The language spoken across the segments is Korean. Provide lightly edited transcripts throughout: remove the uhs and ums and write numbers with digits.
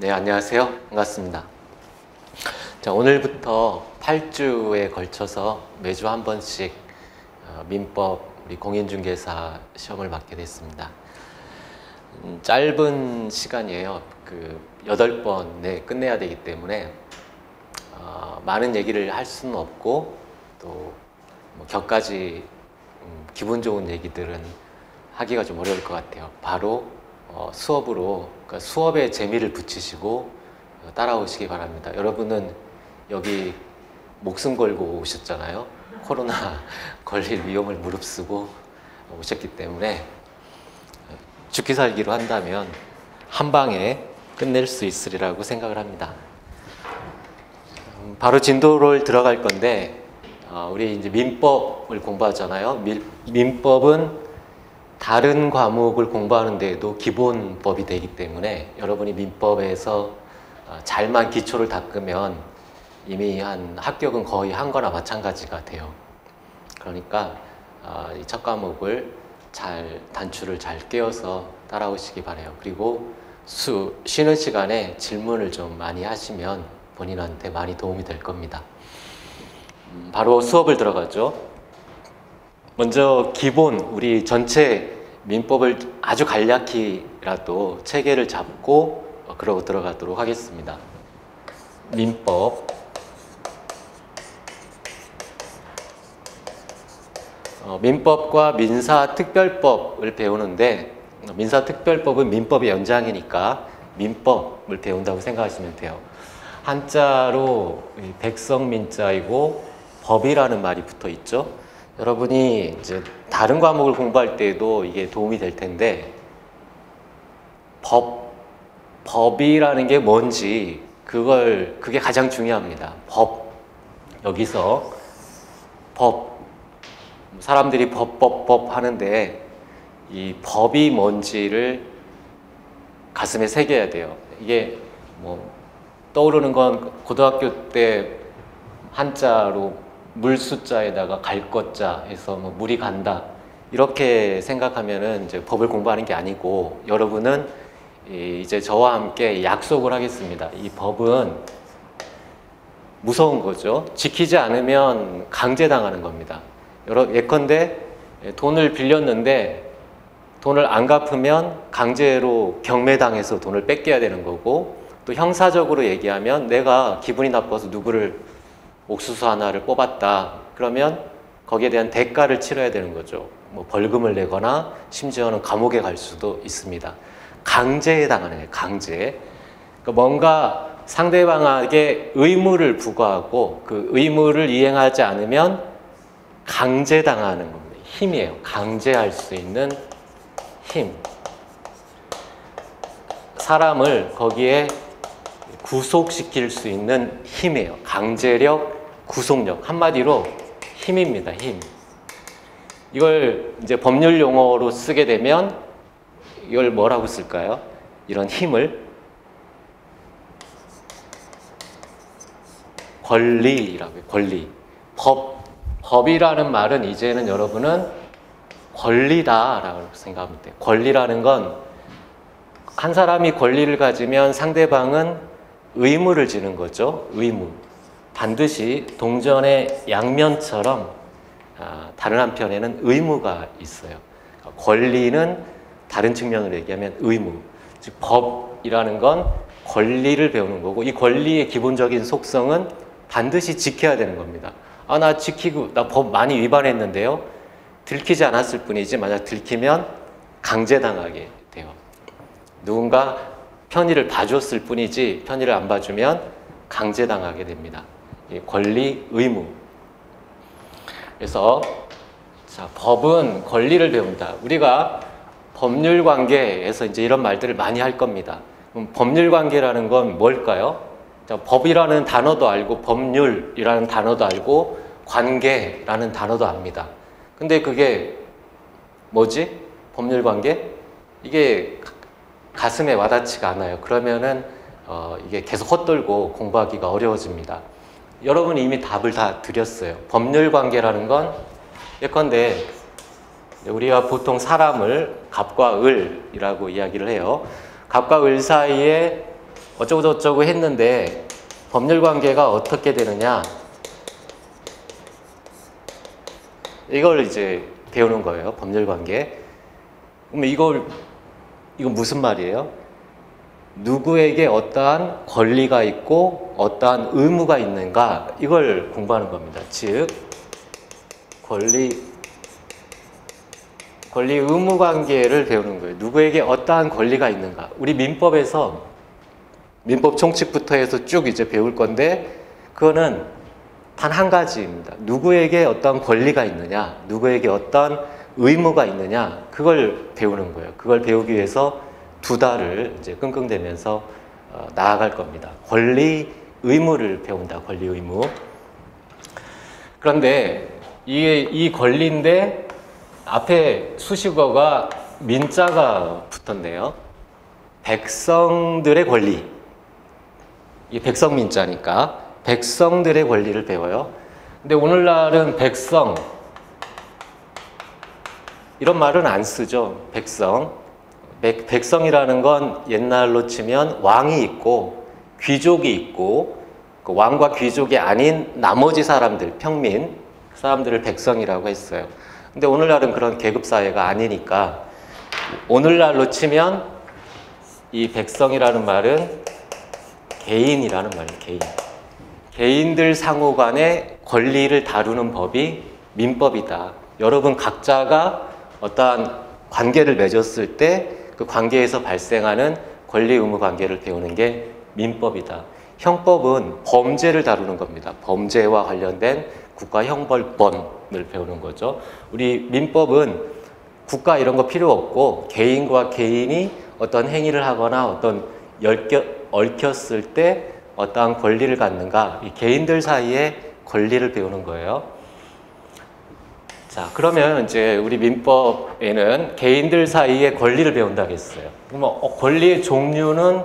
네, 안녕하세요. 반갑습니다. 자, 오늘부터 8주에 걸쳐서 매주 한 번씩 민법 우리 공인중개사 시험을 맡게 됐습니다. 짧은 시간이에요. 8번 내에 끝내야 되기 때문에 많은 얘기를 할 수는 없고 또 격가지 기분 좋은 얘기들은 하기가 좀 어려울 것 같아요. 바로 수업으로, 그러니까 수업에 재미를 붙이시고 따라오시기 바랍니다. 여러분은 여기 목숨 걸고 오셨잖아요. 코로나 걸릴 위험을 무릅쓰고 오셨기 때문에 죽기 살기로 한다면 한 방에 끝낼 수 있으리라고 생각을 합니다. 바로 진도를 들어갈 건데, 우리 이제 민법을 공부하잖아요. 민법은 다른 과목을 공부하는 데에도 기본법이 되기 때문에 여러분이 민법에서 잘만 기초를 닦으면 이미 합격은 거의 한 거나 마찬가지가 돼요. 그러니까 이 첫 과목을 단추를 잘 꿰어서 따라오시기 바라요. 그리고 쉬는 시간에 질문을 좀 많이 하시면 본인한테 많이 도움이 될 겁니다. 바로 수업을 들어가죠. 먼저 기본, 우리 전체 민법을 아주 간략히라도 체계를 잡고 그러고 들어가도록 하겠습니다. 민법. 민법과 민사특별법을 배우는데, 민사특별법은 민법의 연장이니까 민법을 배운다고 생각하시면 돼요. 한자로 백성민자이고 법이라는 말이 붙어 있죠. 여러분이 이제 다른 과목을 공부할 때도 이게 도움이 될 텐데, 법이라는 게 뭔지 그게 가장 중요합니다. 여기서 사람들이 법 하는데 이 법이 뭔지를 가슴에 새겨야 돼요. 이게 떠오르는 건 고등학교 때 한자로 물 숫자에다가 갈 것자 해서 물이 간다 이렇게 생각하면은 이제 법을 공부하는 게 아니고, 여러분은 이제 저와 함께 약속을 하겠습니다. 이 법은 무서운 거죠. 지키지 않으면 강제당하는 겁니다. 예컨대 돈을 빌렸는데 돈을 안 갚으면 강제로 경매당해서 돈을 뺏겨야 되는 거고, 또 형사적으로 얘기하면 내가 기분이 나빠서 누구를 옥수수 하나를 뽑았다 그러면 거기에 대한 대가를 치러야 되는 거죠. 벌금을 내거나 심지어는 감옥에 갈 수도 있습니다. 강제에 당하는 거예요. 강제. 그러니까 뭔가 상대방에게 의무를 부과하고 그 의무를 이행하지 않으면 강제당하는 겁니다. 힘이에요. 강제할 수 있는 힘. 사람을 거기에 구속시킬 수 있는 힘이에요. 강제력, 구속력. 한마디로 힘입니다. 힘. 이걸 이제 법률 용어로 쓰게 되면 이걸 뭐라고 쓸까요? 이런 힘을 권리라고 해요. 권리. 법이라는 말은 이제는 여러분은 권리다라고 생각하면 돼요. 권리라는 건 한 사람이 권리를 가지면 상대방은 의무를 지는 거죠. 의무. 반드시 동전의 양면처럼 다른 한편에는 의무가 있어요. 권리는 다른 측면으로 얘기하면 의무. 즉 법이라는 건 권리를 배우는 거고, 이 권리의 기본적인 속성은 반드시 지켜야 되는 겁니다. 나 법 많이 위반했는데요. 들키지 않았을 뿐이지 만약 들키면 강제당하게 돼요. 누군가 편의를 봐줬을 뿐이지 편의를 안 봐주면 강제당하게 됩니다. 권리, 의무. 그래서 법은 권리를 배웁니다. 우리가 법률 관계에서 이제 이런 말들을 많이 할 겁니다. 그럼 법률 관계라는 건 뭘까요? 법이라는 단어도 알고 법률이라는 단어도 알고 관계라는 단어도 압니다. 근데 그게 뭐지? 법률 관계? 이게 가슴에 와닿지가 않아요. 그러면은 이게 계속 헛돌고 공부하기가 어려워집니다. 여러분이 이미 답을 다 드렸어요. 법률 관계라는 건 예컨대 우리가 보통 사람을 갑과 을이라고 이야기를 해요. 갑과 을 사이에 어쩌고저쩌고 했는데 법률 관계가 어떻게 되느냐, 이걸 이제 배우는 거예요. 법률 관계. 그러면 이건 무슨 말이에요? 누구에게 어떠한 권리가 있고 어떠한 의무가 있는가, 이걸 공부하는 겁니다. 즉 권리 의무 관계를 배우는 거예요. 누구에게 어떠한 권리가 있는가. 우리 민법에서 민법 총칙부터 해서 쭉 이제 배울 건데, 그거는 단 한 가지입니다. 누구에게 어떠한 권리가 있느냐, 누구에게 어떠한 의무가 있느냐, 그걸 배우는 거예요. 그걸 배우기 위해서 2달을 이제 끙끙대면서 나아갈 겁니다. 권리 의무를 배운다. 권리 의무. 그런데 이 권리인데 앞에 수식어가 민자가 붙었네요. 백성들의 권리. 이게 백성민자니까 백성들의 권리를 배워요. 근데 오늘날은 백성, 이런 말은 안 쓰죠. 백성이라는 건 옛날로 치면 왕이 있고 귀족이 있고, 그 왕과 귀족이 아닌 나머지 사람들, 평민, 그 사람들을 백성이라고 했어요. 근데 오늘날은 그런 계급사회가 아니니까 오늘날로 치면 이 백성이라는 말은 개인이라는 말이에요. 개인들 상호 간의 권리를 다루는 법이 민법이다. 여러분 각자가 어떠한 관계를 맺었을 때 그 관계에서 발생하는 권리 의무 관계를 배우는 게 민법이다. 형법은 범죄를 다루는 겁니다. 범죄와 관련된 국가형벌권을 배우는 거죠. 우리 민법은 국가 이런 거 필요 없고 개인과 개인이 어떤 행위를 하거나 어떤 얽혔을 때 어떠한 권리를 갖는가, 이 개인들 사이의 권리를 배우는 거예요. 자, 그러면 이제 우리 민법에는 개인들 사이의 권리를 배운다고 했어요. 그러면 권리의 종류는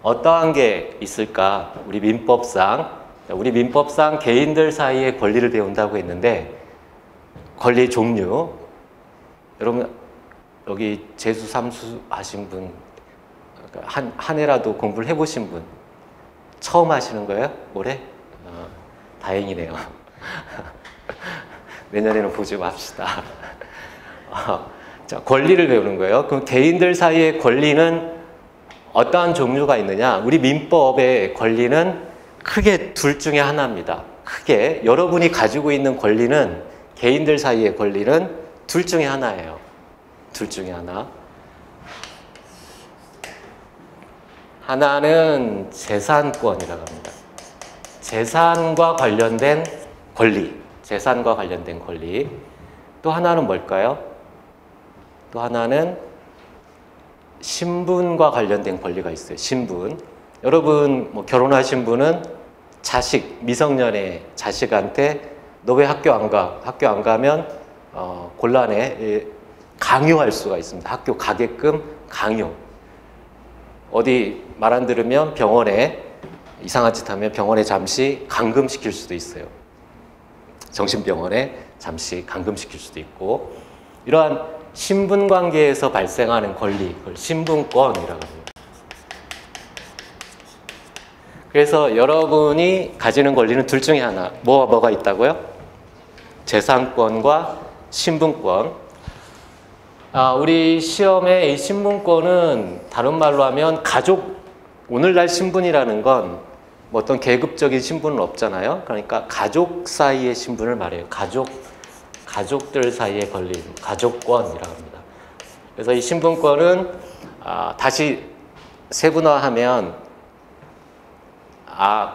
어떠한 게 있을까? 우리 민법상 개인들 사이의 권리를 배운다고 했는데, 권리의 종류, 여러분 여기 재수, 삼수 하신 분, 한 해라도 공부를 해보신 분, 처음 하시는 거예요? 올해? 다행이네요. 내년에는 보지 맙시다. 자, 권리를 배우는 거예요. 그럼 개인들 사이의 권리는 어떠한 종류가 있느냐? 우리 민법의 권리는 크게 둘 중에 하나입니다. 크게 여러분이 가지고 있는 권리는, 개인들 사이의 권리는 둘 중에 하나예요. 둘 중에 하나. 하나는 재산권이라고 합니다. 재산과 관련된 권리. 재산과 관련된 권리. 또 하나는 뭘까요? 또 하나는 신분과 관련된 권리가 있어요. 신분. 여러분 뭐 결혼하신 분은 자식, 미성년의 자식한테 너 왜 학교 안 가? 학교 안 가면 곤란해. 강요할 수가 있습니다. 학교 가게끔 강요. 어디 말 안 들으면 병원에, 이상한 짓 하면 병원에 잠시 감금시킬 수도 있어요. 정신병원에 잠시 감금시킬 수도 있고, 이러한 신분관계에서 발생하는 권리, 그걸 신분권이라고 합니다. 그래서 여러분이 가지는 권리는 둘 중에 하나. 뭐가 있다고요? 재산권과 신분권. 우리 시험에 이 신분권은 다른 말로 하면 가족, 오늘날 신분이라는 건 뭐 어떤 계급적인 신분은 없잖아요. 그러니까 가족 사이의 신분을 말해요. 가족들 사이의 권리, 가족권이라고 합니다. 그래서 이 신분권은 다시 세분화하면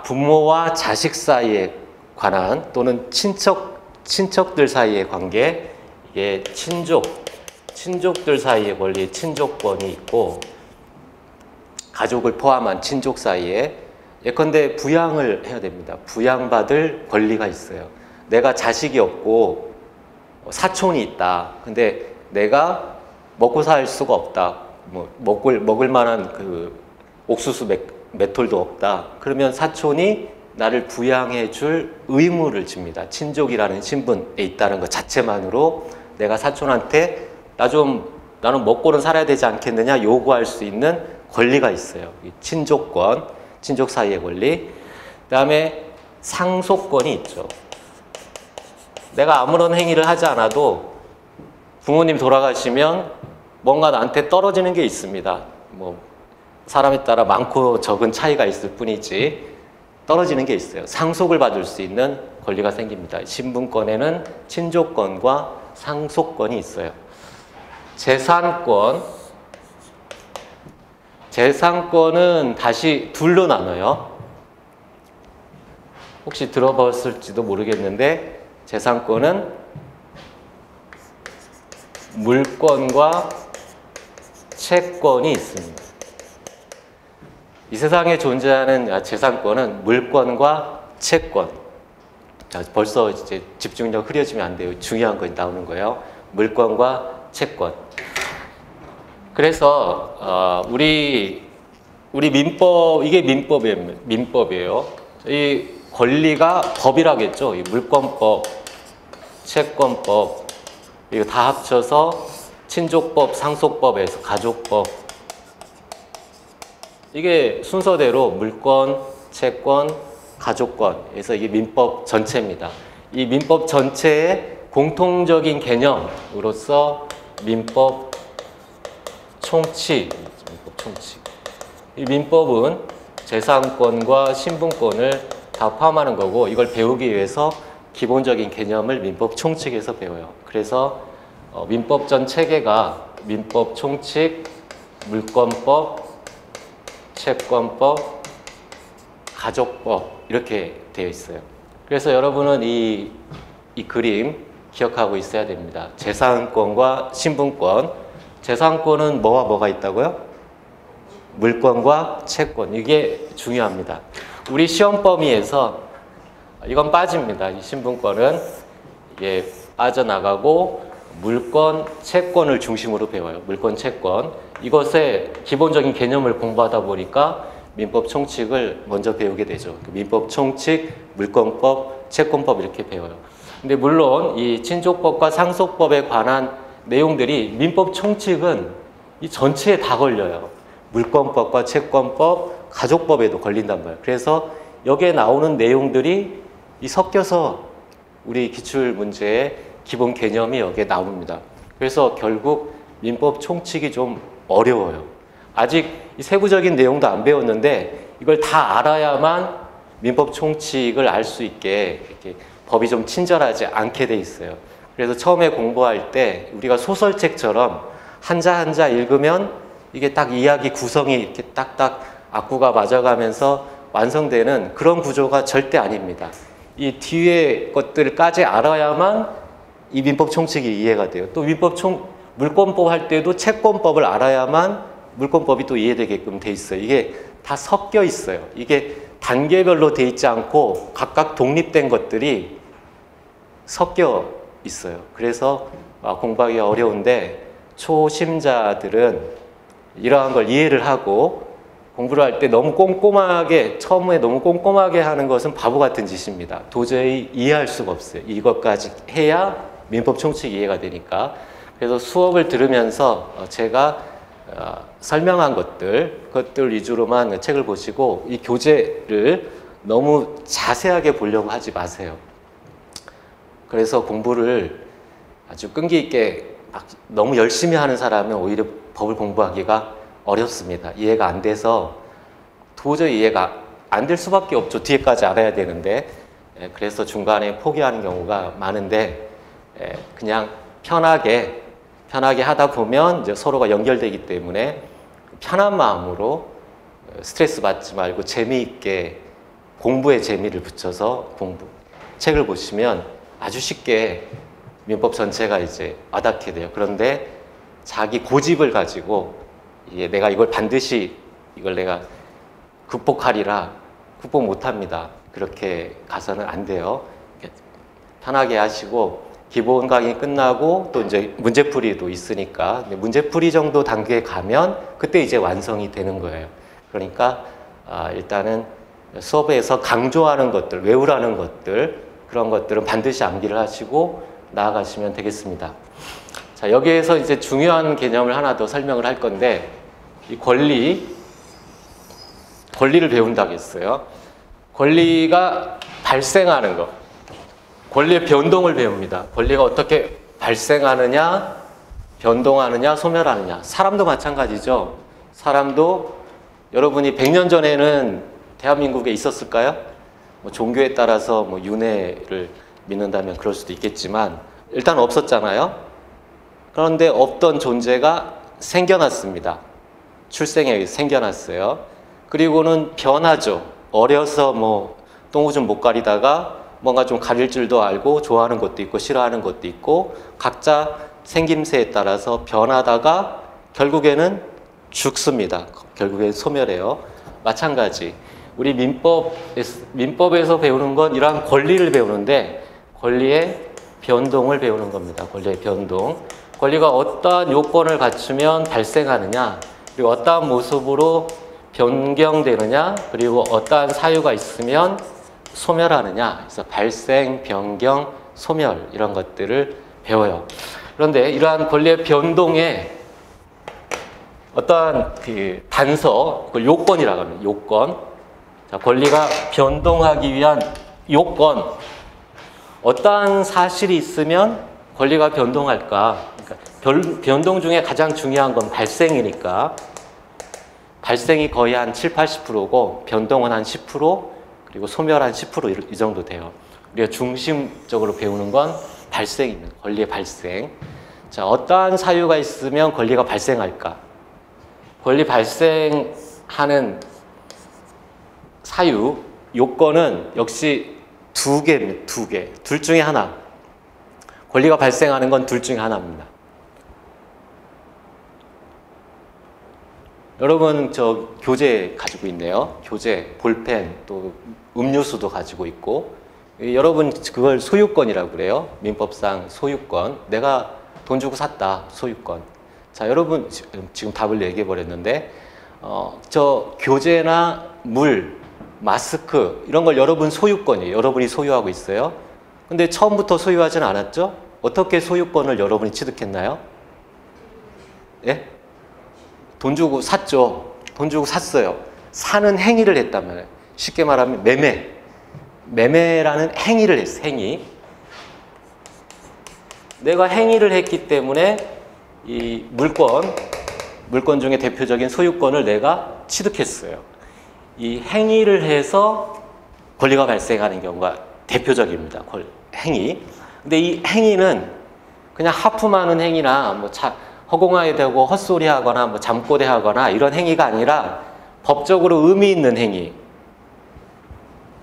부모와 자식 사이에 관한, 또는 친척들 사이의 관계, 이게 친족들 사이의 권리, 친족권이 있고, 가족을 포함한 친족 사이에, 예컨대 부양을 해야 됩니다. 부양받을 권리가 있어요. 내가 자식이 없고 사촌이 있다. 근데 내가 먹고 살 수가 없다. 뭐 먹을 만한 그 옥수수 맷돌도 없다. 그러면 사촌이 나를 부양해 줄 의무를 집니다. 친족이라는 신분에 있다는 것 자체만으로 내가 사촌한테 나는 먹고는 살아야 되지 않겠느냐 요구할 수 있는 권리가 있어요. 이 친족권, 친족 사이의 권리. 그다음에 상속권이 있죠. 내가 아무런 행위를 하지 않아도 부모님 돌아가시면 뭔가 나한테 떨어지는 게 있습니다. 뭐 사람에 따라 많고 적은 차이가 있을 뿐이지 떨어지는 게 있어요. 상속을 받을 수 있는 권리가 생깁니다. 신분권에는 친족권과 상속권이 있어요. 재산권. 재산권은 다시 둘로 나눠요. 혹시 들어봤을지도 모르겠는데 재산권은 물권과 채권이 있습니다. 이 세상에 존재하는 재산권은 물권과 채권. 자, 벌써 이제 집중력 흐려지면 안 돼요. 중요한 거 나오는 거예요. 물권과 채권. 그래서 우리 민법, 이게 민법이에요. 이 권리가 법이라겠죠. 이 물권법, 채권법 이거 다 합쳐서 친족법, 상속법에서 가족법. 이게 순서대로 물권, 채권, 가족권에서 이게 민법 전체입니다. 이 민법 전체의 공통적인 개념으로서 민법 총칙. 이 민법은 재산권과 신분권을 다 포함하는 거고 이걸 배우기 위해서 기본적인 개념을 민법 총칙에서 배워요. 그래서 민법 전 체계가 민법 총칙, 물권법, 채권법, 가족법 이렇게 되어 있어요. 그래서 여러분은 이 그림 기억하고 있어야 됩니다. 재산권과 신분권. 재산권은 뭐와 뭐가 있다고요? 물권과 채권. 이게 중요합니다. 우리 시험 범위에서 이건 빠집니다. 이 신분권은 이게 빠져나가고 물권, 채권을 중심으로 배워요. 물권, 채권. 이것의 기본적인 개념을 공부하다 보니까 민법 총칙을 먼저 배우게 되죠. 민법 총칙, 물권법, 채권법 이렇게 배워요. 근데 물론 이 친족법과 상속법에 관한 내용들이 민법 총칙은 이 전체에 다 걸려요. 물권법과 채권법, 가족법에도 걸린단 말이에요. 그래서 여기에 나오는 내용들이 이 섞여서 우리 기출 문제의 기본 개념이 여기에 나옵니다. 그래서 결국 민법 총칙이 좀 어려워요. 아직 이 세부적인 내용도 안 배웠는데 이걸 다 알아야만 민법 총칙을 알 수 있게 이렇게 법이 좀 친절하지 않게 돼 있어요. 그래서 처음에 공부할 때 우리가 소설책처럼 한자 한자 읽으면 이게 딱 이야기 구성이 이렇게 딱딱 악구가 맞아가면서 완성되는 그런 구조가 절대 아닙니다. 이 뒤에 것들까지 알아야만 이 민법 총칙이 이해가 돼요. 또 물권법 할 때도 채권법을 알아야만 물권법이 또 이해되게끔 돼 있어요. 이게 다 섞여 있어요. 이게 단계별로 돼 있지 않고 각각 독립된 것들이 섞여 있어요. 그래서 공부하기 어려운데 초심자들은 이러한 걸 이해를 하고 공부를 할 때 너무 꼼꼼하게 처음에 너무 꼼꼼하게 하는 것은 바보 같은 짓입니다. 도저히 이해할 수가 없어요. 이것까지 해야 민법 총칙 이해가 되니까. 그래서 수업을 들으면서 제가 설명한 그것들 위주로만 책을 보시고 이 교재를 너무 자세하게 보려고 하지 마세요. 그래서 공부를 아주 끈기 있게 너무 열심히 하는 사람은 오히려 법을 공부하기가 어렵습니다. 이해가 안 돼서 도저히 이해가 안 될 수밖에 없죠. 뒤에까지 알아야 되는데. 그래서 중간에 포기하는 경우가 많은데 그냥 편하게 하다 보면 이제 서로가 연결되기 때문에 편한 마음으로 스트레스 받지 말고 재미있게 공부에 재미를 붙여서 책을 보시면 아주 쉽게 민법 전체가 이제 와닿게 돼요. 그런데 자기 고집을 가지고 내가 이걸 반드시 이걸 내가 극복하리라 극복 못합니다. 그렇게 가서는 안 돼요. 편하게 하시고 기본 강의 끝나고 또 이제 문제풀이도 있으니까 문제풀이 정도 단계에 가면 그때 이제 완성이 되는 거예요. 그러니까 일단은 수업에서 강조하는 것들, 외우라는 것들 그런 것들은 반드시 암기를 하시고 나아가시면 되겠습니다. 자, 여기에서 이제 중요한 개념을 하나 더 설명을 할 건데 이 권리, 권리를 배운다고 했어요. 권리가 발생하는 것, 권리의 변동을 배웁니다. 권리가 어떻게 발생하느냐, 변동하느냐, 소멸하느냐. 사람도 마찬가지죠. 사람도 여러분이 100년 전에는 대한민국에 있었을까요? 뭐 종교에 따라서 뭐 윤회를 믿는다면 그럴 수도 있겠지만 일단 없었잖아요. 그런데 없던 존재가 생겨났습니다. 출생에 의해 생겨났어요. 그리고는 변하죠. 어려서 뭐 똥오줌 못 가리다가 뭔가 좀 가릴 줄도 알고 좋아하는 것도 있고 싫어하는 것도 있고 각자 생김새에 따라서 변하다가 결국에는 죽습니다. 결국엔 소멸해요. 마찬가지. 우리 민법에서 배우는 건 이러한 권리를 배우는데 권리의 변동을 배우는 겁니다. 권리의 변동. 권리가 어떠한 요건을 갖추면 발생하느냐, 그리고 어떠한 모습으로 변경되느냐, 그리고 어떠한 사유가 있으면 소멸하느냐. 그래서 발생, 변경, 소멸 이런 것들을 배워요. 그런데 이러한 권리의 변동에 어떠한 그 단서, 그걸 요건이라고 합니다. 요건. 자, 권리가 변동하기 위한 요건. 어떠한 사실이 있으면 권리가 변동할까? 그러니까 변동 중에 가장 중요한 건 발생이니까 발생이 거의 한 7, 80%고 변동은 한 10%, 그리고 소멸 한 10% 이 정도 돼요. 우리가 중심적으로 배우는 건 발생입니다. 권리의 발생. 자, 어떠한 사유가 있으면 권리가 발생할까? 권리 발생하는 사유, 요건은 역시 두 개입니다. 두 개. 둘 중에 하나. 권리가 발생하는 건 둘 중에 하나입니다. 여러분 저 교재 가지고 있네요. 교재, 볼펜, 또 음료수도 가지고 있고 여러분 그걸 소유권이라고 그래요. 민법상 소유권. 내가 돈 주고 샀다. 소유권. 자, 여러분 지금 답을 얘기해 버렸는데 저 교재나 물, 마스크 이런 걸 여러분 소유권이에요. 여러분이 소유하고 있어요. 근데 처음부터 소유하진 않았죠? 어떻게 소유권을 여러분이 취득했나요? 예? 돈 주고 샀죠. 돈 주고 샀어요. 사는 행위를 했다면 쉽게 말하면 매매. 매매라는 행위를 했어. 행위. 내가 행위를 했기 때문에 이 물권 중에 대표적인 소유권을 내가 취득했어요. 이 행위를 해서 권리가 발생하는 경우가 대표적입니다. 행위. 근데 이 행위는 그냥 하품하는 행위나 뭐 허공아에 대고 헛소리 하거나 뭐 잠꼬대 하거나 이런 행위가 아니라 법적으로 의미 있는 행위,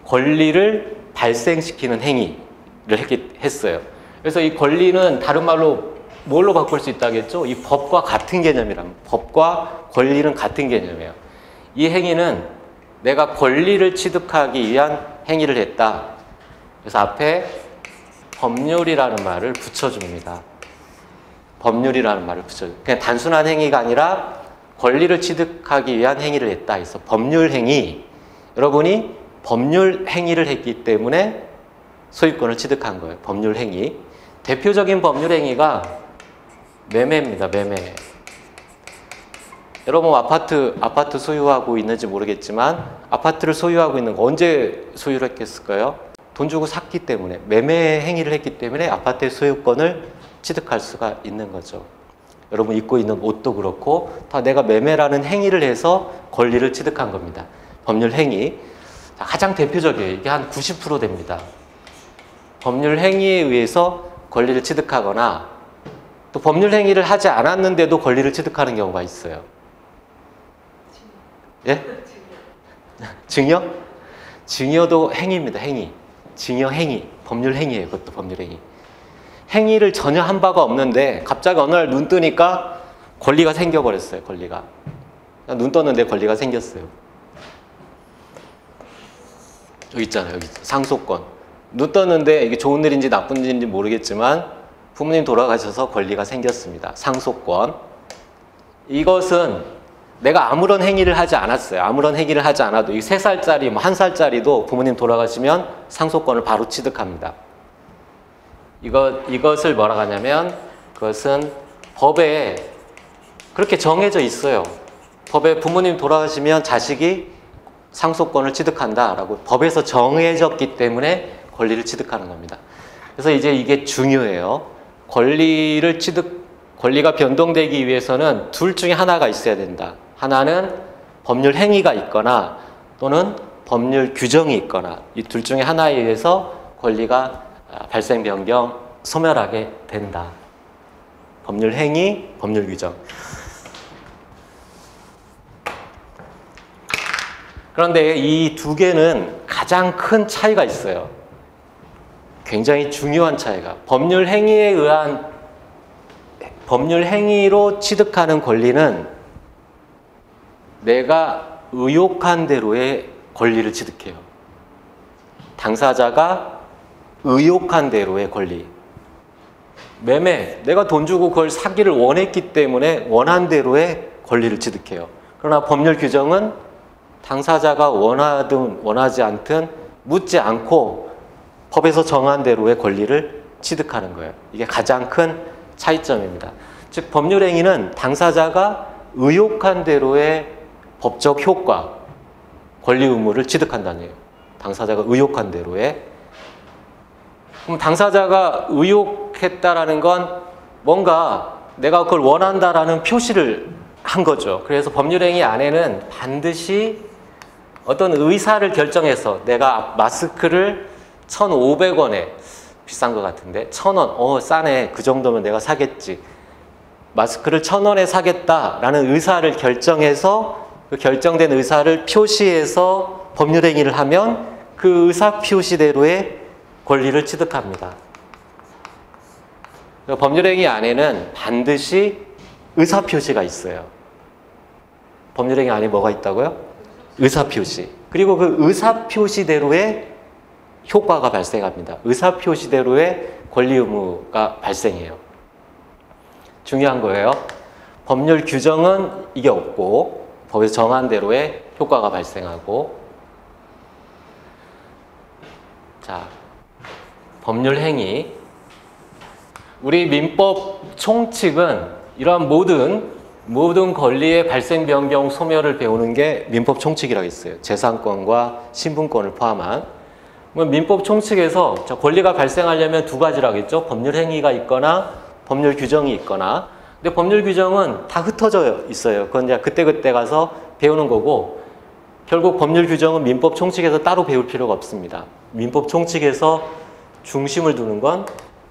권리를 발생시키는 행위를 했어요. 그래서 이 권리는 다른 말로 뭘로 바꿀 수 있다겠죠? 이 법과 같은 개념이랍니다. 법과 권리는 같은 개념이에요. 이 행위는 내가 권리를 취득하기 위한 행위를 했다. 그래서 앞에 법률이라는 말을 붙여줍니다. 법률이라는 말을 붙여줘요. 그냥 단순한 행위가 아니라 권리를 취득하기 위한 행위를 했다 해서 법률 행위. 여러분이 법률 행위를 했기 때문에 소유권을 취득한 거예요. 법률 행위. 대표적인 법률 행위가 매매입니다. 매매. 여러분 아파트 소유하고 있는지 모르겠지만 아파트를 소유하고 있는 거 언제 소유를 했겠을까요? 돈 주고 샀기 때문에, 매매 행위를 했기 때문에 아파트의 소유권을 취득할 수가 있는 거죠. 여러분 입고 있는 옷도 그렇고 다 내가 매매라는 행위를 해서 권리를 취득한 겁니다. 법률 행위. 가장 대표적이에요. 이게 한 90% 됩니다. 법률 행위에 의해서 권리를 취득하거나 또 법률 행위를 하지 않았는데도 권리를 취득하는 경우가 있어요. 예? 증여? 증여도 행위입니다. 행위. 증여 행위. 법률 행위예요. 그것도 법률 행위. 행위를 전혀 한 바가 없는데 갑자기 어느 날 눈 뜨니까 권리가 생겨버렸어요. 권리가. 눈 떴는데 권리가 생겼어요. 여기 있잖아요. 여기 상속권. 눈 떴는데 이게 좋은 일인지 나쁜 일인지 모르겠지만 부모님 돌아가셔서 권리가 생겼습니다. 상속권. 이것은 내가 아무런 행위를 하지 않았어요. 아무런 행위를 하지 않아도 이 3살짜리, 뭐 1살짜리도 부모님 돌아가시면 상속권을 바로 취득합니다. 이것을 뭐라고 하냐면 그것은 법에 그렇게 정해져 있어요. 법에 부모님 돌아가시면 자식이 상속권을 취득한다라고 법에서 정해졌기 때문에 권리를 취득하는 겁니다. 그래서 이제 이게 중요해요. 권리가 변동되기 위해서는 둘 중에 하나가 있어야 된다. 하나는 법률 행위가 있거나 또는 법률 규정이 있거나 이 둘 중에 하나에 의해서 권리가 발생, 변경, 소멸하게 된다. 법률 행위, 법률 규정. 그런데 이 두 개는 가장 큰 차이가 있어요. 굉장히 중요한 차이가. 법률 행위로 취득하는 권리는 내가 의욕한 대로의 권리를 취득해요. 당사자가 의욕한 대로의 권리. 매매, 내가 돈 주고 그걸 사기를 원했기 때문에 원한 대로의 권리를 취득해요. 그러나 법률 규정은 당사자가 원하든 원하지 않든 묻지 않고 법에서 정한 대로의 권리를 취득하는 거예요. 이게 가장 큰 차이점입니다. 즉 법률 행위는 당사자가 의욕한 대로의 법적 효과, 권리 의무를 취득한다는 거예요. 당사자가 의욕한 대로의. 그럼 당사자가 의욕했다라는 건 뭔가 내가 그걸 원한다라는 표시를 한 거죠. 그래서 법률 행위 안에는 반드시 어떤 의사를 결정해서 내가 마스크를 1,500원에 비싼 것 같은데 1,000원, 싸네. 그 정도면 내가 사겠지. 마스크를 1,000원에 사겠다라는 의사를 결정해서 그 결정된 의사를 표시해서 법률 행위를 하면 그 의사 표시대로의 권리를 취득합니다. 법률 행위 안에는 반드시 의사 표시가 있어요. 법률 행위 안에 뭐가 있다고요? 의사 표시. 그리고 그 의사 표시대로의 효과가 발생합니다. 의사 표시대로의 권리 의무가 발생해요. 중요한 거예요. 법률 규정은 이게 없고 법에서 정한 대로의 효과가 발생하고, 자, 법률 행위. 우리 민법 총칙은 이러한 모든 권리의 발생, 변경, 소멸을 배우는 게 민법 총칙이라고 있어요. 재산권과 신분권을 포함한. 민법 총칙에서 권리가 발생하려면 두 가지라고 했죠. 법률 행위가 있거나 법률 규정이 있거나. 근데 법률 규정은 다 흩어져 있어요. 그건 이제 그때 가서 배우는 거고, 결국 법률 규정은 민법 총칙에서 따로 배울 필요가 없습니다. 민법 총칙에서 중심을 두는 건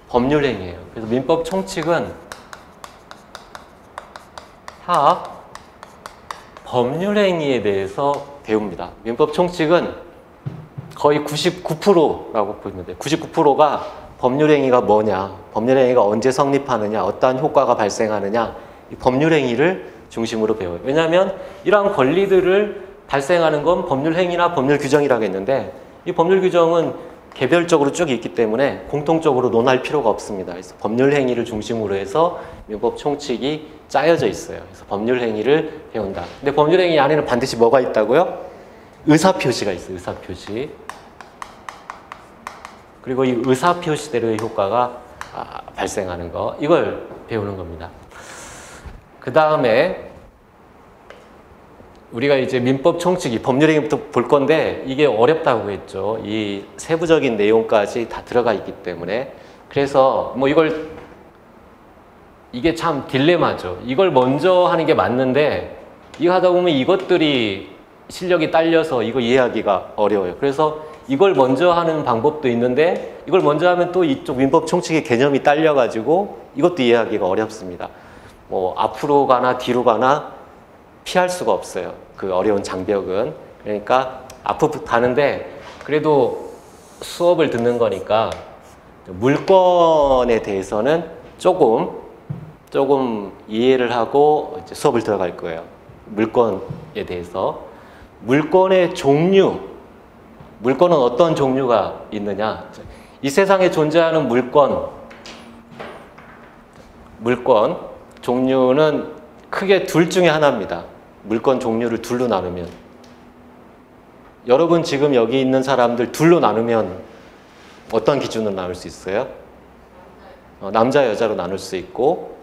법률 행위예요. 그래서 민법 총칙은 다 법률 행위에 대해서 배웁니다. 민법 총칙은 거의 99%라고 보면 돼요. 99%가 법률 행위가 뭐냐, 법률 행위가 언제 성립하느냐, 어떠한 효과가 발생하느냐, 이 법률 행위를 중심으로 배워요. 왜냐하면 이러한 권리들을 발생하는 건 법률 행위나 법률 규정이라고 했는데, 이 법률 규정은 개별적으로 쭉 있기 때문에 공통적으로 논할 필요가 없습니다. 그래서 법률 행위를 중심으로 해서 민법 총칙이 짜여져 있어요. 그래서 법률 행위를 배운다. 근데 법률 행위 안에는 반드시 뭐가 있다고요? 의사 표시가 있어요. 의사 표시. 그리고 이 의사 표시대로의 효과가 발생하는 거, 이걸 배우는 겁니다. 그 다음에 우리가 이제 민법 총칙이 법률행위부터 볼 건데 이게 어렵다고 했죠. 이 세부적인 내용까지 다 들어가 있기 때문에. 그래서 뭐 이게 참 딜레마죠. 이걸 먼저 하는 게 맞는데 이거 하다 보면 이것들이 실력이 딸려서 이거 이해하기가 어려워요. 그래서 이걸 먼저 하는 방법도 있는데 이걸 먼저 하면 또 이쪽 민법 총칙의 개념이 딸려가지고 이것도 이해하기가 어렵습니다. 뭐 앞으로 가나 뒤로 가나 피할 수가 없어요. 그 어려운 장벽은. 그러니까 앞으로 가는데 그래도 수업을 듣는 거니까 물권에 대해서는 조금 이해를 하고 이제 수업을 들어갈 거예요. 물권에 대해서. 물권의 종류. 물권은 어떤 종류가 있느냐? 이 세상에 존재하는 물권 종류는 크게 둘 중에 하나입니다. 물권 종류를 둘로 나누면. 여러분 지금 여기 있는 사람들 둘로 나누면 어떤 기준으로 나눌 수 있어요? 남자, 여자로 나눌 수 있고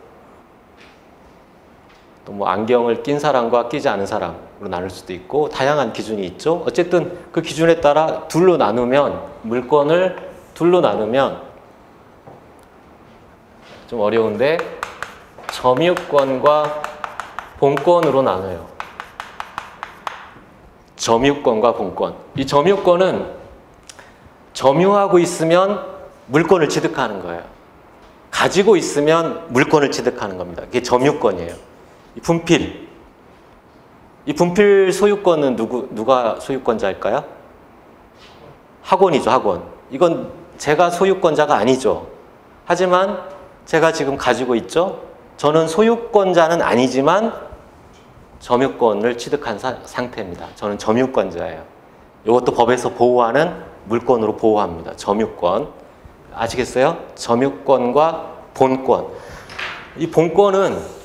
또 뭐 안경을 낀 사람과 끼지 않은 사람으로 나눌 수도 있고 다양한 기준이 있죠. 어쨌든 그 기준에 따라 둘로 나누면 물건을 둘로 나누면 좀 어려운데 점유권과 본권으로 나눠요. 점유권과 본권. 이 점유권은 점유하고 있으면 물건을 취득하는 거예요. 가지고 있으면 물건을 취득하는 겁니다. 그게 점유권이에요. 이 분필. 이 분필 소유권은 누가 소유권자일까요? 학원이죠, 학원. 이건 제가 소유권자가 아니죠. 하지만 제가 지금 가지고 있죠. 저는 소유권자는 아니지만 점유권을 취득한 상태입니다. 저는 점유권자예요. 이것도 법에서 보호하는 물건으로 보호합니다. 점유권. 아시겠어요? 점유권과 본권. 이 본권은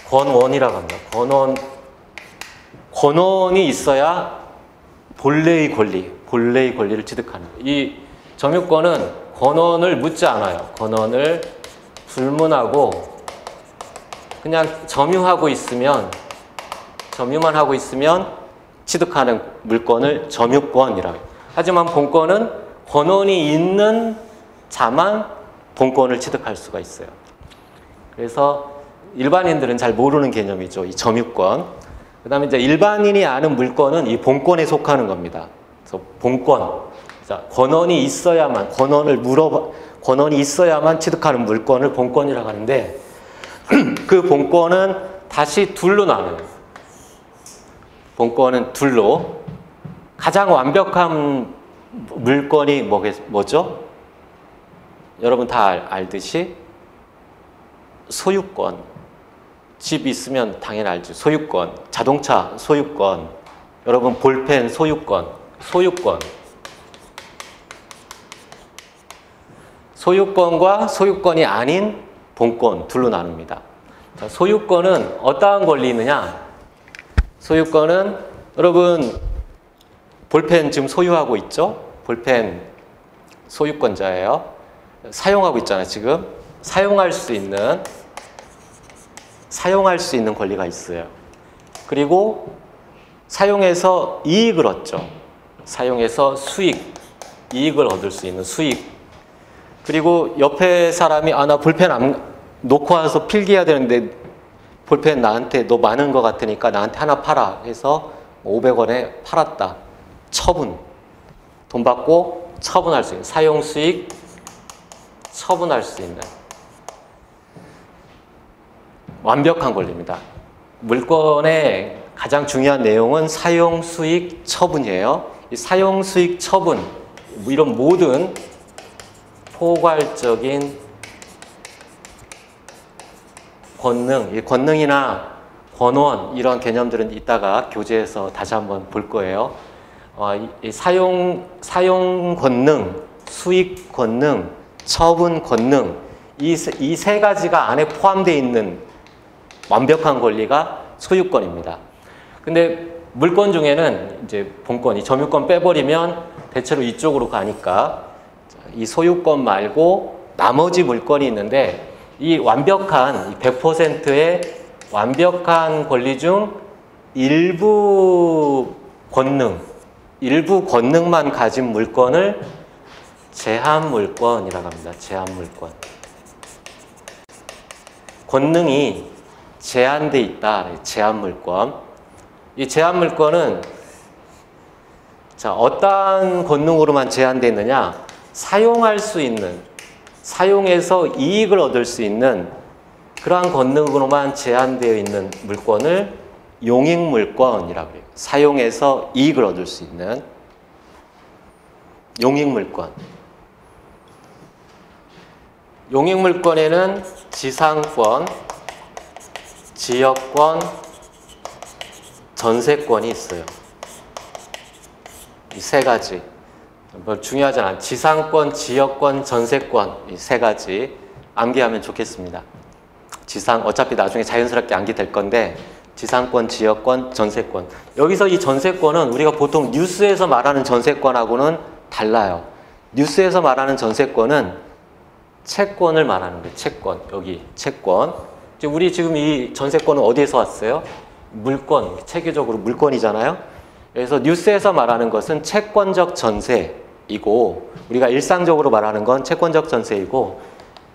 권원이라고 합니다. 권원이 있어야 본래의 권리를 취득하는 거예요. 이 점유권은 권원을 묻지 않아요. 권원을 불문하고 그냥 점유만 하고 있으면 취득하는 물건을 점유권이라고 해요. 하지만 본권은 권원이 있는 자만 본권을 취득할 수가 있어요. 그래서 일반인들은 잘 모르는 개념이죠. 이 점유권. 그 다음에 이제 일반인이 아는 물건은 이 본권에 속하는 겁니다. 그래서 본권. 자, 권원이 있어야만 취득하는 물건을 본권이라고 하는데 그 본권은 다시 둘로 나눠요. 본권은 둘로. 가장 완벽한 물건이 뭐죠? 여러분 다 알듯이 소유권. 집 있으면 당연히 알죠. 소유권. 자동차 소유권. 여러분 볼펜 소유권. 소유권과 소유권이 아닌 본권 둘로 나눕니다. 자, 소유권은 어떠한 권리 있느냐? 소유권은 여러분 볼펜 지금 소유하고 있죠? 볼펜 소유권자예요. 사용하고 있잖아요. 지금 사용할 수 있는 권리가 있어요. 그리고 사용해서 이익을 얻죠. 사용해서 이익을 얻을 수 있는 수익. 그리고 옆에 사람이 나 볼펜 놓고 와서 필기해야 되는데 볼펜 나한테 너 많은 것 같으니까 나한테 하나 팔아 해서 500원에 팔았다. 처분. 돈 받고 처분할 수 있는 사용 수익 처분할 수 있는 완벽한 권리입니다. 물건의 가장 중요한 내용은 사용 수익 처분이에요. 이 사용 수익 처분 이런 모든 포괄적인 권능, 권능이나 권원 이런 개념들은 이따가 교재에서 다시 한번 볼 거예요. 이 사용 권능, 수익 권능, 처분 권능 이 세 가지가 안에 포함되어 있는 완벽한 권리가 소유권입니다. 근데 물권 중에는 이제 본권, 이 점유권 빼버리면 대체로 이쪽으로 가니까 이 소유권 말고 나머지 물권이 있는데 이 완벽한 100%의 완벽한 권리 중 일부 권능만 가진 물권을 제한물권이라고 합니다. 제한물권. 권능이 제한돼 있다. 제한물권. 이 제한물권은 자, 어떠한 권능으로만 제한되어 있느냐? 사용할 수 있는, 사용해서 이익을 얻을 수 있는 그러한 권능으로만 제한되어 있는 물권을 용익물권이라고 해요. 사용해서 이익을 얻을 수 있는 용익물권. 용익물권에는 지상권, 지역권, 전세권이 있어요. 이 세 가지. 뭐 중요하지 않아요. 지상권, 지역권, 전세권 이 세 가지 암기하면 좋겠습니다. 어차피 나중에 자연스럽게 암기될 건데 지상권, 지역권, 전세권. 여기서 이 전세권은 우리가 보통 뉴스에서 말하는 전세권하고는 달라요. 뉴스에서 말하는 전세권은 채권을 말하는 거예요. 채권. 여기 채권. 이제 우리 지금 이 전세권은 어디에서 왔어요? 물권, 체계적으로 물권이잖아요. 그래서 뉴스에서 말하는 것은 채권적 전세이고 우리가 일상적으로 말하는 건 채권적 전세이고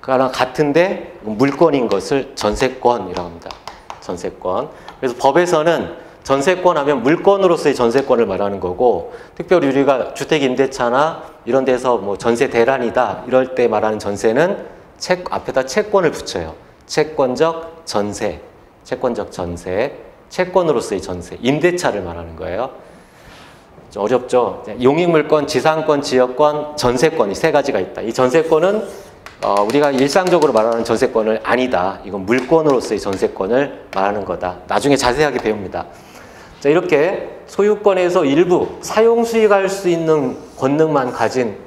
그거랑 같은데 물권인 것을 전세권이라고 합니다. 전세권. 그래서 법에서는 전세권 하면 물권으로서의 전세권을 말하는 거고 특별히 우리가 주택임대차나 이런 데서 뭐 전세 대란이다 이럴 때 말하는 전세는 앞에다 채권을 붙여요. 채권적 전세, 채권적 전세, 채권으로서의 전세, 임대차를 말하는 거예요. 좀 어렵죠? 용익물권, 지상권, 지역권, 전세권 이 세 가지가 있다. 이 전세권은 우리가 일상적으로 말하는 전세권을 아니다. 이건 물권으로서의 전세권을 말하는 거다. 나중에 자세하게 배웁니다. 자, 이렇게 소유권에서 일부 사용수익할 수 있는 권능만 가진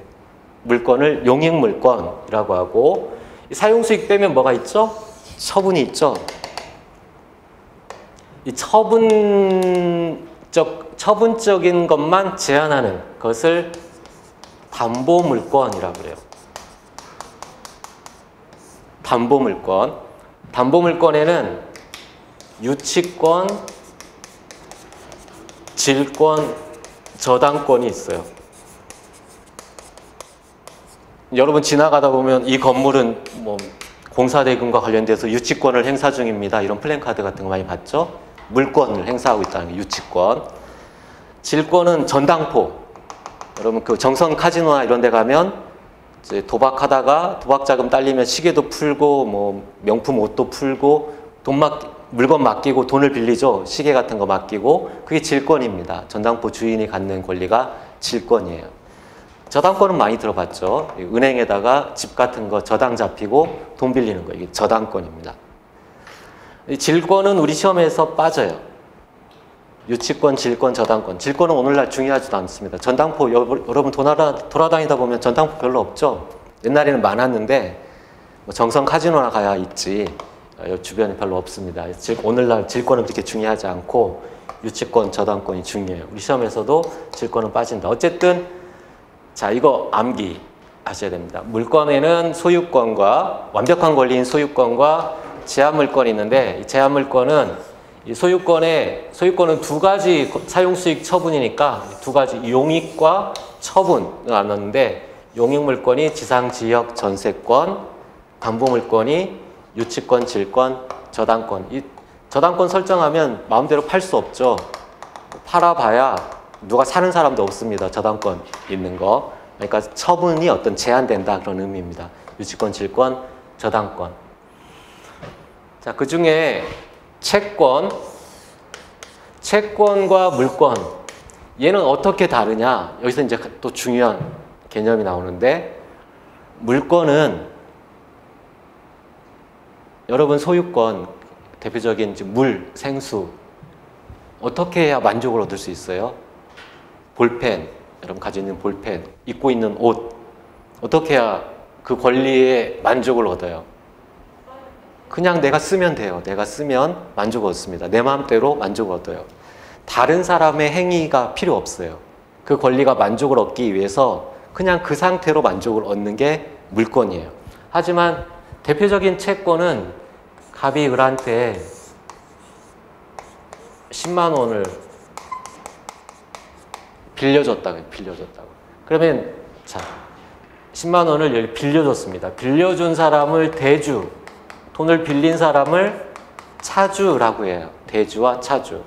물권을 용익물권이라고 하고 사용수익 빼면 뭐가 있죠? 처분이 있죠. 이 처분적인 것만 제한하는 것을 담보물권이라고 그래요. 담보물권. 담보물권에는 유치권, 질권, 저당권이 있어요. 여러분 지나가다 보면 이 건물은 뭐 공사대금과 관련돼서 유치권을 행사 중입니다. 이런 플랜카드 같은 거 많이 봤죠? 물권을 행사하고 있다는 게 유치권. 질권은 전당포. 여러분 그 정선 카지노나 이런 데 가면 이제 도박하다가 도박자금 딸리면 시계도 풀고 뭐 명품 옷도 풀고 물건 맡기고 돈을 빌리죠. 시계 같은 거 맡기고 그게 질권입니다. 전당포 주인이 갖는 권리가 질권이에요. 저당권은 많이 들어봤죠. 은행에다가 집 같은 거 저당 잡히고 돈 빌리는 거 이게 저당권입니다. 이 질권은 우리 시험에서 빠져요. 유치권, 질권, 저당권. 질권은 오늘날 중요하지도 않습니다. 전당포 여러분 돌아다니다 보면 전당포 별로 없죠. 옛날에는 많았는데 뭐 정선 카지노나 가야 있지. 주변에 별로 없습니다. 오늘날 질권은 그렇게 중요하지 않고 유치권, 저당권이 중요해요. 우리 시험에서도 질권은 빠진다. 어쨌든 자 이거 암기 하셔야 됩니다. 물권에는 소유권과 완벽한 권리인 소유권과 제한물권이 있는데 이 제한물권은 이 소유권은 두 가지 사용수익 처분이니까 두 가지 용익과 처분을 나눴는데 용익물권이 지상, 지역, 전세권, 담보물권이 유치권, 질권, 저당권. 이 저당권 설정하면 마음대로 팔 수 없죠. 팔아봐야 누가 사는 사람도 없습니다. 저당권 있는 거. 그러니까 처분이 어떤 제한된다 그런 의미입니다. 유치권, 질권, 저당권. 자, 그 중에 채권과 물권. 얘는 어떻게 다르냐? 여기서 이제 또 중요한 개념이 나오는데 물권은 여러분 소유권 대표적인 물, 생수 어떻게 해야 만족을 얻을 수 있어요? 볼펜, 여러분 가지고 있는 볼펜, 입고 있는 옷 어떻게 해야 그 권리에 만족을 얻어요? 그냥 내가 쓰면 돼요. 내가 쓰면 만족을 얻습니다. 내 마음대로 만족을 얻어요. 다른 사람의 행위가 필요 없어요. 그 권리가 만족을 얻기 위해서 그냥 그 상태로 만족을 얻는 게 물권이에요. 하지만 대표적인 채권은 갑이 을한테 10만 원을 빌려줬다고. 그러면 자 10만 원을 빌려줬습니다. 빌려준 사람을 대주, 돈을 빌린 사람을 차주라고 해요. 대주와 차주.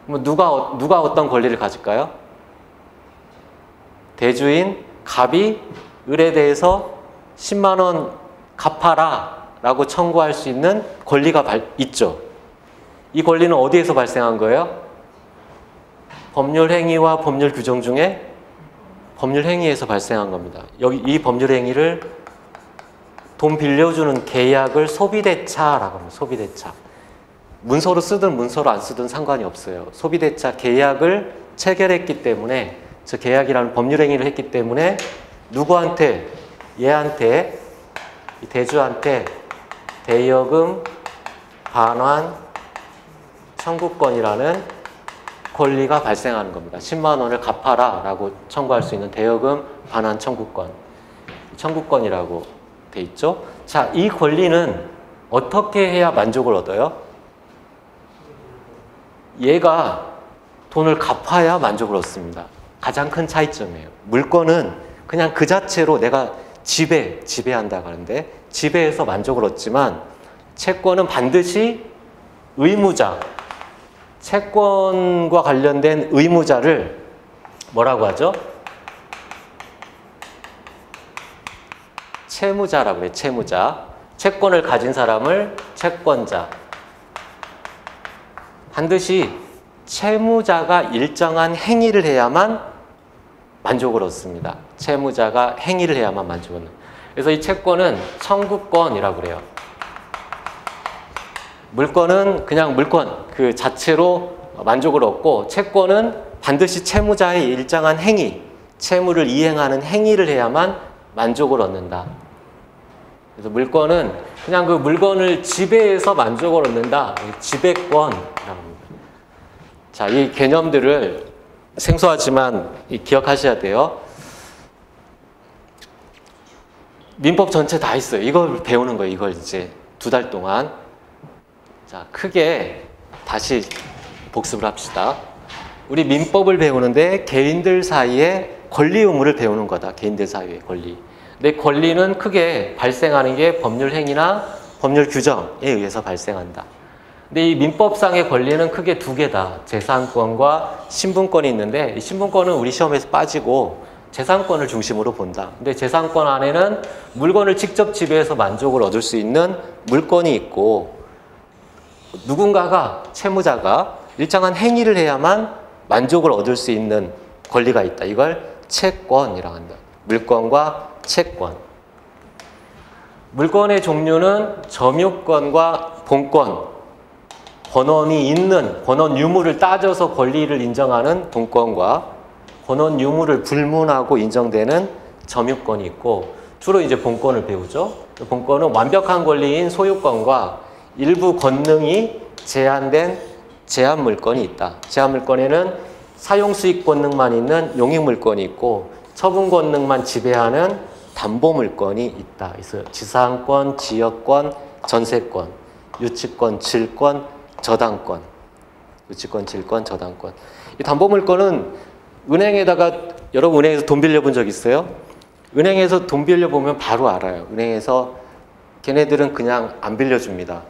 뭐 누가 어떤 권리를 가질까요? 대주인 갑이 을에 대해서 10만 원 갚아라 라고 청구할 수 있는 권리가 있죠. 이 권리는 어디에서 발생한 거예요? 법률 행위와 법률 규정 중에 법률 행위에서 발생한 겁니다. 여기 이 법률 행위를 돈 빌려주는 계약을 소비대차라고 합니다. 소비대차. 문서로 쓰든 문서로 안 쓰든 상관이 없어요. 소비대차 계약을 체결했기 때문에 저 계약이라는 법률 행위를 했기 때문에 누구한테? 얘한테 이 대주한테 대여금 반환 청구권이라는 권리가 발생하는 겁니다. 10만 원을 갚아라 라고 청구할 수 있는 대여금 반환 청구권. 청구권이라고 돼 있죠. 자, 이 권리는 어떻게 해야 만족을 얻어요? 얘가 돈을 갚아야 만족을 얻습니다. 가장 큰 차이점이에요. 물건은 그냥 그 자체로 내가 지배한다고 하는데 지배해서 만족을 얻지만 채권은 반드시 의무자, 채권과 관련된 의무자를 뭐라고 하죠? 채무자라고 해요. 채무자. 채권을 가진 사람을 채권자. 반드시 채무자가 일정한 행위를 해야만 만족을 얻습니다. 채무자가 행위를 해야만 만족을 얻는. 그래서 이 채권은 청구권이라고 그래요. 물건은 그냥 물건 그 자체로 만족을 얻고 채권은 반드시 채무자의 일정한 행위, 채무를 이행하는 행위를 해야만 만족을 얻는다. 그래서 물건은 그냥 그 물건을 지배해서 만족을 얻는다. 지배권이라고 합니다. 자, 이 개념들을 생소하지만 기억하셔야 돼요. 민법 전체 다 있어요. 이걸 배우는 거예요. 이걸 이제 2달 동안. 자, 크게 다시 복습을 합시다. 우리 민법을 배우는데 개인들 사이에 권리 의무를 배우는 거다. 개인들 사이의 권리. 근데 권리는 크게 발생하는 게 법률 행위나 법률 규정에 의해서 발생한다. 근데 이 민법상의 권리는 크게 2개다. 재산권과 신분권이 있는데 이 신분권은 우리 시험에서 빠지고 재산권을 중심으로 본다. 근데 재산권 안에는 물건을 직접 지배해서 만족을 얻을 수 있는 물건이 있고 누군가가 채무자가 일정한 행위를 해야만 만족을 얻을 수 있는 권리가 있다. 이걸 채권이라고 한다. 물건과 채권. 물건의 종류는 점유권과 본권, 권원이 있는 권원 유무를 따져서 권리를 인정하는 본권과 권원 유무를 불문하고 인정되는 점유권이 있고 주로 이제 본권을 배우죠. 본권은 완벽한 권리인 소유권과 일부 권능이 제한된 제한 물건이 있다. 제한 물건에는 사용 수익 권능만 있는 용익 물건이 있고 처분 권능만 지배하는 담보 물건이 있다. 그래서 지상권, 지역권, 전세권, 유치권, 질권, 저당권. 유치권, 질권, 저당권. 이 담보 물건은 은행에다가 여러분 은행에서 돈 빌려본 적 있어요? 은행에서 돈 빌려보면 바로 알아요. 은행에서 걔네들은 그냥 안 빌려줍니다.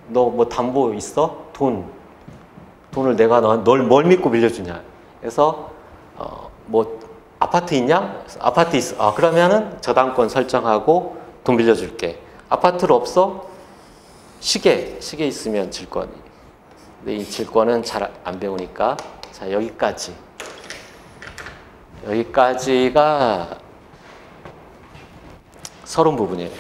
너 뭐 담보 있어? 돈을 내가 널 뭘 믿고 빌려주냐. 그래서 뭐 아파트 있냐? 아파트 있어. 아, 그러면은 저당권 설정하고 돈 빌려줄게. 아파트를 없어? 시계 있으면 질권. 근데 이 질권은 잘 안 배우니까 자 여기까지가 서론 부분이에요.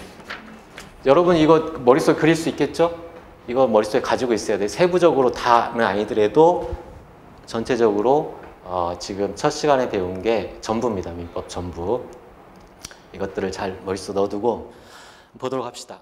여러분 이거 머릿속에 그릴 수 있겠죠? 이거 머릿속에 가지고 있어야 돼. 세부적으로 다는 아니더라도 전체적으로 지금 첫 시간에 배운 게 전부입니다. 민법 전부. 이것들을 잘 머릿속에 넣어두고 보도록 합시다.